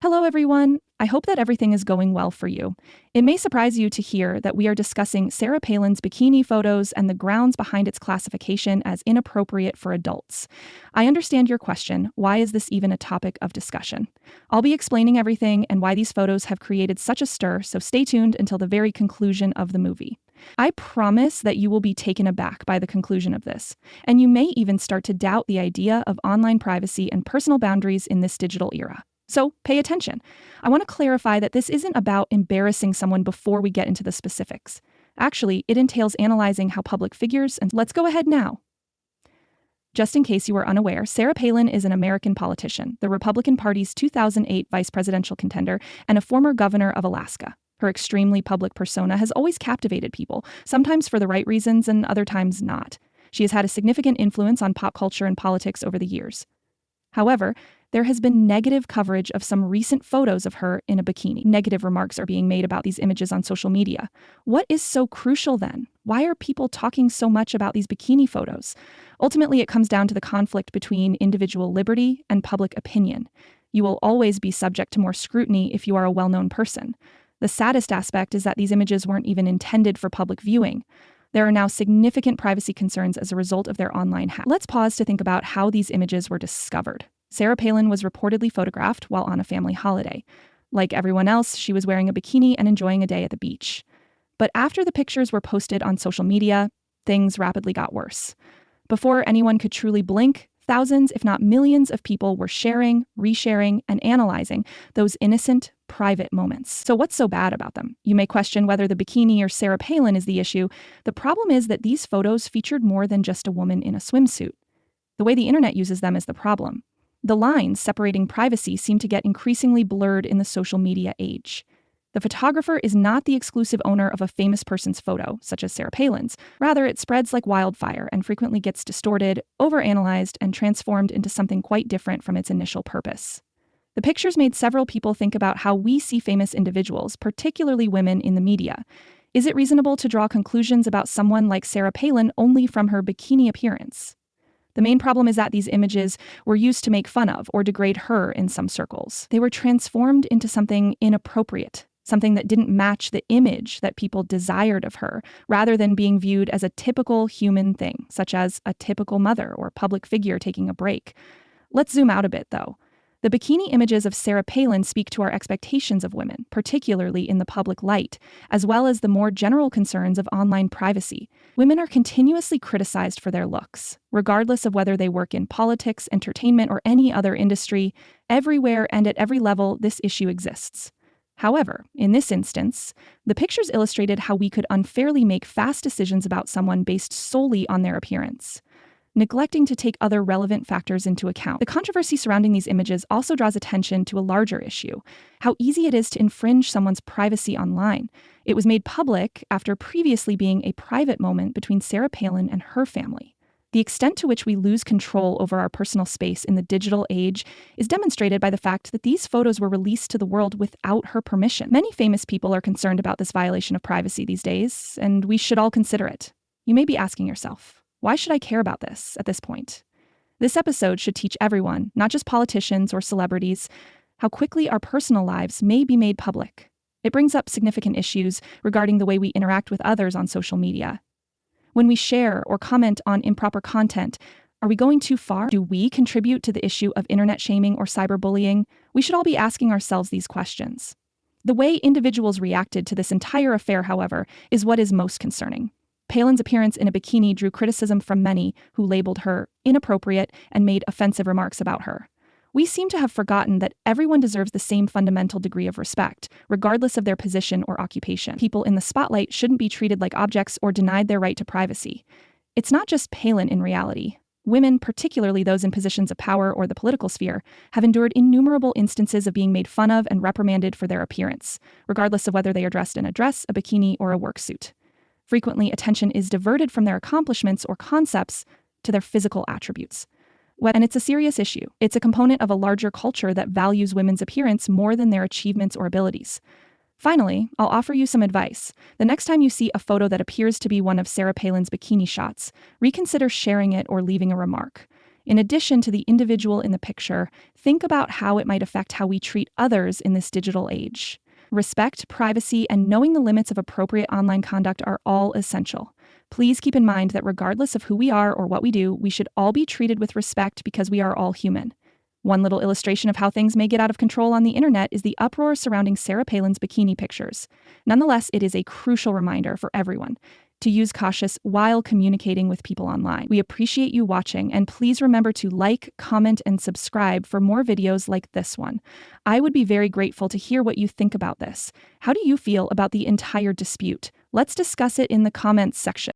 Hello, everyone. I hope that everything is going well for you. It may surprise you to hear that we are discussing Sarah Palin's bikini photos and the grounds behind its classification as inappropriate for adults. I understand your question, why is this even a topic of discussion? I'll be explaining everything and why these photos have created such a stir, so stay tuned until the very conclusion of the movie. I promise that you will be taken aback by the conclusion of this, and you may even start to doubt the idea of online privacy and personal boundaries in this digital era. So pay attention. I want to clarify that this isn't about embarrassing someone before we get into the specifics. Actually, it entails analyzing how public figures, and let's go ahead now. Just in case you were unaware, Sarah Palin is an American politician, the Republican Party's 2008 vice presidential contender, and a former governor of Alaska. Her extremely public persona has always captivated people, sometimes for the right reasons and other times not. She has had a significant influence on pop culture and politics over the years. However, there has been negative coverage of some recent photos of her in a bikini. Negative remarks are being made about these images on social media. What is so crucial then? Why are people talking so much about these bikini photos? Ultimately, it comes down to the conflict between individual liberty and public opinion. You will always be subject to more scrutiny if you are a well-known person. The saddest aspect is that these images weren't even intended for public viewing. There are now significant privacy concerns as a result of their online hack. Let's pause to think about how these images were discovered. Sarah Palin was reportedly photographed while on a family holiday. Like everyone else, she was wearing a bikini and enjoying a day at the beach. But after the pictures were posted on social media, things rapidly got worse. Before anyone could truly blink, thousands, if not millions of people were sharing, resharing, and analyzing those innocent, private moments. So what's so bad about them? You may question whether the bikini or Sarah Palin is the issue. The problem is that these photos featured more than just a woman in a swimsuit. The way the internet uses them is the problem. The lines separating privacy seem to get increasingly blurred in the social media age. The photographer is not the exclusive owner of a famous person's photo, such as Sarah Palin's. Rather, it spreads like wildfire and frequently gets distorted, overanalyzed, and transformed into something quite different from its initial purpose. The pictures made several people think about how we see famous individuals, particularly women, in the media. Is it reasonable to draw conclusions about someone like Sarah Palin only from her bikini appearance? The main problem is that these images were used to make fun of or degrade her in some circles. They were transformed into something inappropriate, something that didn't match the image that people desired of her, rather than being viewed as a typical human thing, such as a typical mother or public figure taking a break. Let's zoom out a bit, though. The bikini images of Sarah Palin speak to our expectations of women, particularly in the public light, as well as the more general concerns of online privacy. Women are continuously criticized for their looks, regardless of whether they work in politics, entertainment, or any other industry. Everywhere and at every level, this issue exists. However, in this instance, the pictures illustrated how we could unfairly make fast decisions about someone based solely on their appearance, neglecting to take other relevant factors into account. The controversy surrounding these images also draws attention to a larger issue: how easy it is to infringe someone's privacy online. It was made public after previously being a private moment between Sarah Palin and her family. The extent to which we lose control over our personal space in the digital age is demonstrated by the fact that these photos were released to the world without her permission. Many famous people are concerned about this violation of privacy these days, and we should all consider it. You may be asking yourself, why should I care about this at this point? This episode should teach everyone, not just politicians or celebrities, how quickly our personal lives may be made public. It brings up significant issues regarding the way we interact with others on social media. When we share or comment on improper content, are we going too far? Do we contribute to the issue of internet shaming or cyberbullying? We should all be asking ourselves these questions. The way individuals reacted to this entire affair, however, is what is most concerning. Palin's appearance in a bikini drew criticism from many who labeled her inappropriate and made offensive remarks about her. We seem to have forgotten that everyone deserves the same fundamental degree of respect, regardless of their position or occupation. People in the spotlight shouldn't be treated like objects or denied their right to privacy. It's not just Palin in reality. Women, particularly those in positions of power or the political sphere, have endured innumerable instances of being made fun of and reprimanded for their appearance, regardless of whether they are dressed in a dress, a bikini, or a work suit. Frequently, attention is diverted from their accomplishments or concepts to their physical attributes. And it's a serious issue. It's a component of a larger culture that values women's appearance more than their achievements or abilities. Finally, I'll offer you some advice. The next time you see a photo that appears to be one of Sarah Palin's bikini shots, reconsider sharing it or leaving a remark. In addition to the individual in the picture, think about how it might affect how we treat others in this digital age. Respect, privacy, and knowing the limits of appropriate online conduct are all essential. Please keep in mind that regardless of who we are or what we do, we should all be treated with respect because we are all human. One little illustration of how things may get out of control on the internet is the uproar surrounding Sarah Palin's bikini pictures. Nonetheless, it is a crucial reminder for everyone to use caution while communicating with people online. We appreciate you watching, and please remember to like, comment, and subscribe for more videos like this one. I would be very grateful to hear what you think about this. How do you feel about the entire dispute? Let's discuss it in the comments section.